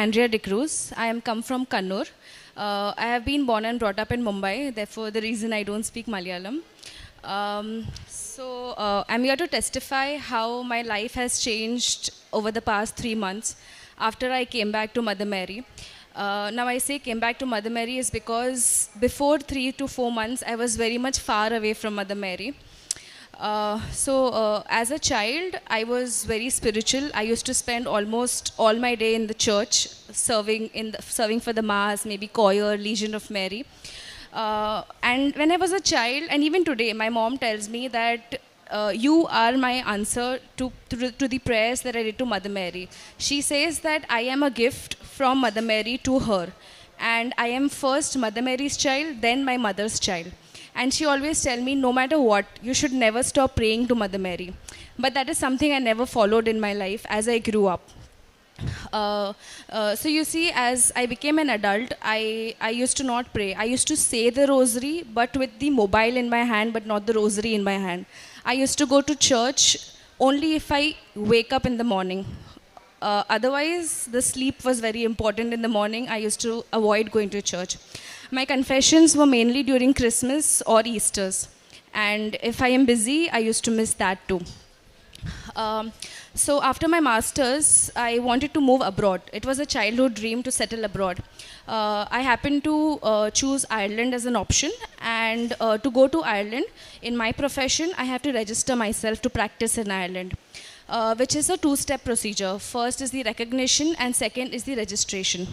Andrea De Cruz. I am come from Kannur. I have been born and brought up in Mumbai, therefore the reason I don't speak Malayalam. I'm here to testify how my life has changed over the past 3 months after I came back to Mother Mary. Now I say came back to Mother Mary is because before 3 to 4 months I was very much far away from Mother Mary. As a child, I was very spiritual. I used to spend almost all my day in the church, serving for the mass, maybe choir, Legion of Mary. And when I was a child, and even today, my mom tells me that you are my answer to the prayers that I did to Mother Mary. She says that I am a gift from Mother Mary to her, and I am first Mother Mary's child, then my mother's child. And she always tell me, no matter what, you should never stop praying to Mother Mary. But that is something I never followed in my life as I grew up. So you see, as I became an adult, I used to not pray. I used to say the rosary, but with the mobile in my hand, but not the rosary in my hand. I used to go to church only if I wake up in the morning. Otherwise, the sleep was very important in the morning. I used to avoid going to church. My confessions were mainly during Christmas or Easters. And if I am busy, I used to miss that too. So after my master's, I wanted to move abroad. It was a childhood dream to settle abroad. I happened to choose Ireland as an option. And to go to Ireland, in my profession, I have to register myself to practice in Ireland, which is a two-step procedure. First is the recognition and second is the registration.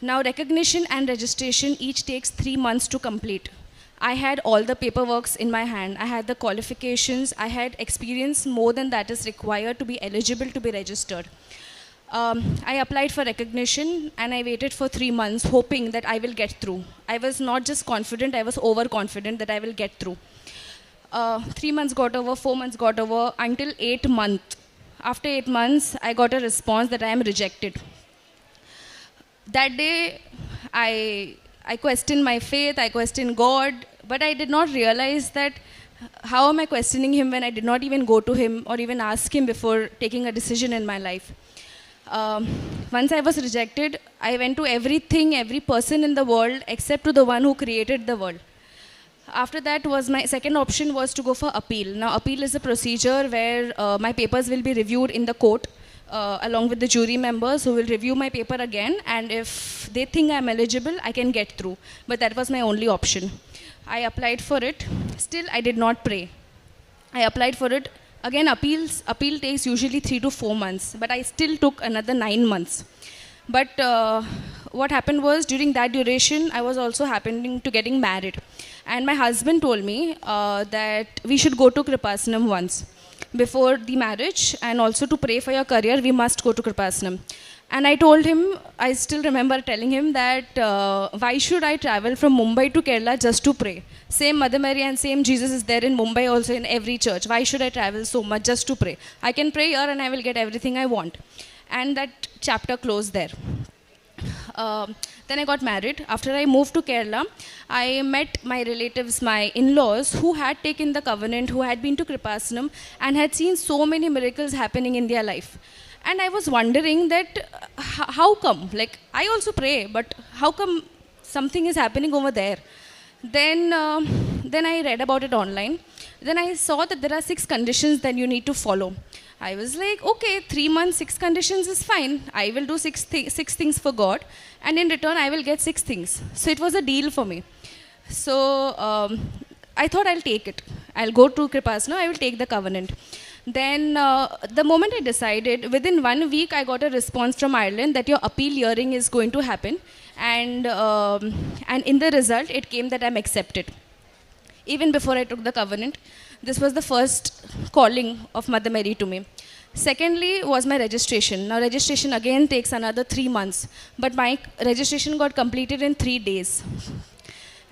Now, recognition and registration each takes 3 months to complete. I had all the paperwork in my hand. I had the qualifications. I had experience more than that is required to be eligible to be registered. I applied for recognition and I waited for 3 months hoping that I will get through. I was not just confident, I was overconfident that I will get through. 3 months got over, 4 months got over, until 8 months. After 8 months, I got a response that I am rejected. That day, I questioned my faith, I questioned God, but I did not realize that how am I questioning Him when I did not even go to Him or even ask Him before taking a decision in my life. Once I was rejected, I went to everything, every person in the world except to the one who created the world. After that, my second option was to go for appeal. Now, appeal is a procedure where my papers will be reviewed in the court. Along with the jury members who will review my paper again, and if they think I'm eligible, I can get through. But that was my only option. I applied for it. Still, I did not pray. I applied for it. Again, appeal takes usually 3 to 4 months, but I still took another 9 months. But what happened was, during that duration, I was also happening to getting married. And my husband told me that we should go to Kreupasanam once before the marriage, and also to pray for your career, we must go to Kreupasanam. And I told him, I still remember telling him that why should I travel from Mumbai to Kerala just to pray? Same Mother Mary and same Jesus is there in Mumbai also in every church. Why should I travel so much just to pray? I can pray here and I will get everything I want. And that chapter closed there. Then I got married. After I moved to Kerala, I met my relatives, my in-laws, who had taken the covenant, who had been to Kreupasanam and had seen so many miracles happening in their life. And I was wondering that how come? Like, I also pray, but how come something is happening over there? Then I read about it online. Then I saw that there are 6 conditions that you need to follow. I was like, okay, 3 months, 6 conditions is fine. I will do 6 things for God, and in return, I will get 6 things. So it was a deal for me. So I thought I'll take it. I'll go to Kreupasanam, I will take the covenant. Then the moment I decided, within 1 week, I got a response from Ireland that your appeal hearing is going to happen. And in the result, it came that I'm accepted. Even before I took the covenant, this was the first calling of Mother Mary to me. Secondly was my registration. Now registration again takes another 3 months, but my registration got completed in 3 days.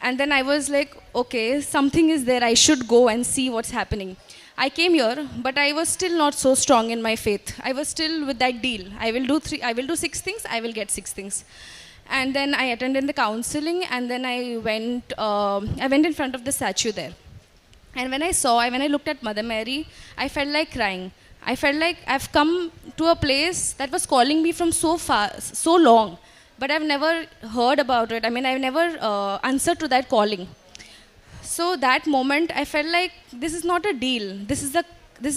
And then I was like, okay, something is there, I should go and see what's happening. I came here, but I was still not so strong in my faith. I was still with that deal. I will do 6 things, I will get 6 things. And then I attended the counseling, and then I went in front of the statue there. And when I looked at Mother Mary, I felt like crying. I felt like I've come to a place that was calling me from so far, so long, but I've never heard about it. I mean, I've never answered to that calling. So that moment, I felt like this is not a deal. This is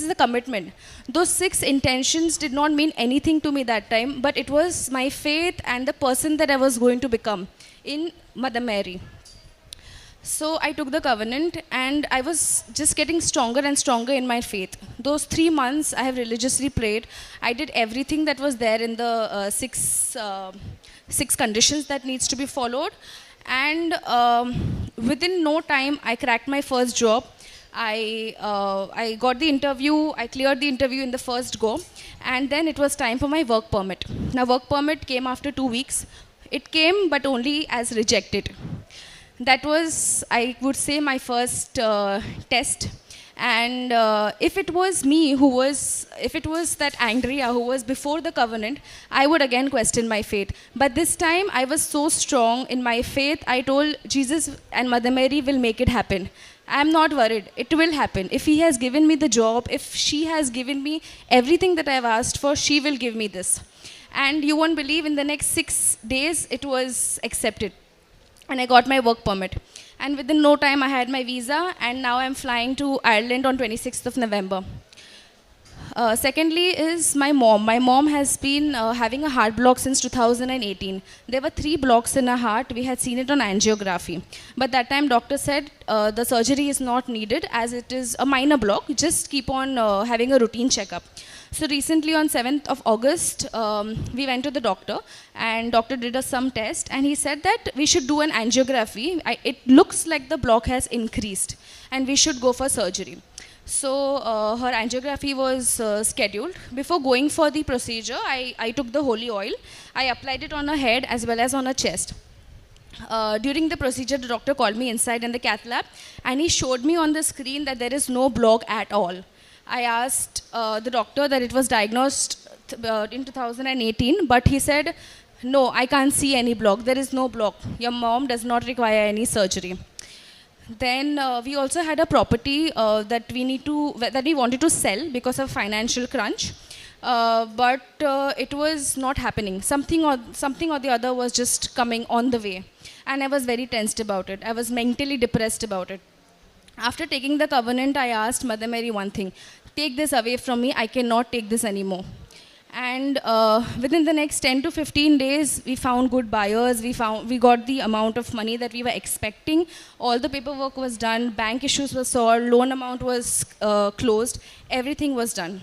a commitment. Those 6 intentions did not mean anything to me that time, but it was my faith and the person that I was going to become in Mother Mary. So I took the covenant and I was just getting stronger and stronger in my faith. Those 3 months I have religiously prayed. I did everything that was there in the six conditions that needs to be followed. And within no time I cracked my first job. I got the interview, I cleared the interview in the first go, and then it was time for my work permit. Now work permit came after 2 weeks. It came but only as rejected. That was, I would say, my first test. And if it was me if it was that Andrea who was before the covenant, I would again question my faith. But this time I was so strong in my faith, I told Jesus and Mother Mary will make it happen. I'm not worried. It will happen. If He has given me the job, if she has given me everything that I've asked for, she will give me this. And you won't believe, in the next 6 days, it was accepted. And I got my work permit. And within no time, I had my visa, and now I'm flying to Ireland on 26th of November. Secondly is my mom. My mom has been having a heart block since 2018. There were 3 blocks in her heart. We had seen it on angiography. But that time, doctor said the surgery is not needed as it is a minor block. Just keep on having a routine checkup. So recently on 7th of August, we went to the doctor and doctor did us some test and he said that we should do an angiography. It looks like the block has increased and we should go for surgery. So her angiography was scheduled. Before going for the procedure, I took the holy oil. I applied it on her head as well as on her chest. During the procedure, the doctor called me inside in the cath lab and he showed me on the screen that there is no block at all. I asked the doctor that it was diagnosed in 2018, but he said, no, I can't see any block. There is no block. Your mom does not require any surgery. Then we also had a property that we wanted to sell because of financial crunch, but it was not happening. Something or the other was just coming on the way, and I was very tensed about it. I was mentally depressed about it. After taking the covenant, I asked Mother Mary one thing: take this away from me. I cannot take this anymore. And within the next 10 to 15 days, we found good buyers. We got the amount of money that we were expecting. All the paperwork was done. Bank issues were solved. Loan amount was closed. Everything was done.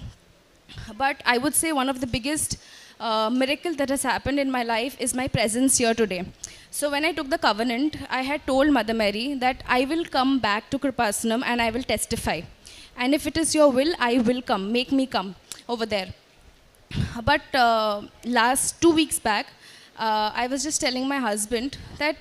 But I would say one of the biggest miracle that has happened in my life is my presence here today. So when I took the covenant, I had told Mother Mary that I will come back to Kreupasanam and I will testify. And if it is your will, I will come. Make me come over there. But last 2 weeks back, I was just telling my husband that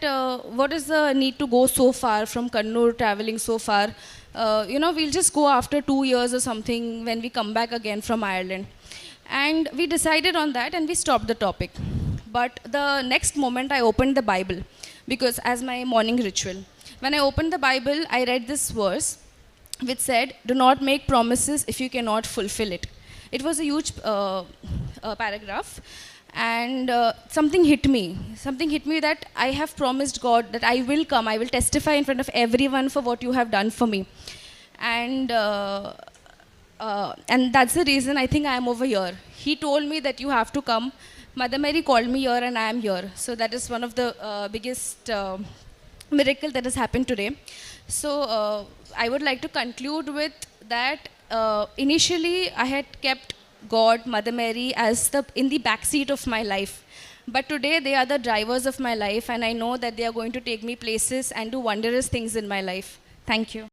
what is the need to go so far from Kannur, traveling so far? We'll just go after 2 years or something when we come back again from Ireland. And we decided on that and we stopped the topic. But the next moment I opened the Bible, because as my morning ritual. When I opened the Bible, I read this verse which said, do not make promises if you cannot fulfill it. It was a huge paragraph, and something hit me. Something hit me that I have promised God that I will come, I will testify in front of everyone for what you have done for me. And that's the reason I think I am over here. He told me that you have to come. Mother Mary called me here and I am here. So that is one of the biggest miracle that has happened today. So I would like to conclude with that. Initially, I had kept God, Mother Mary in the backseat of my life. But today, they are the drivers of my life, and I know that they are going to take me places and do wondrous things in my life. Thank you.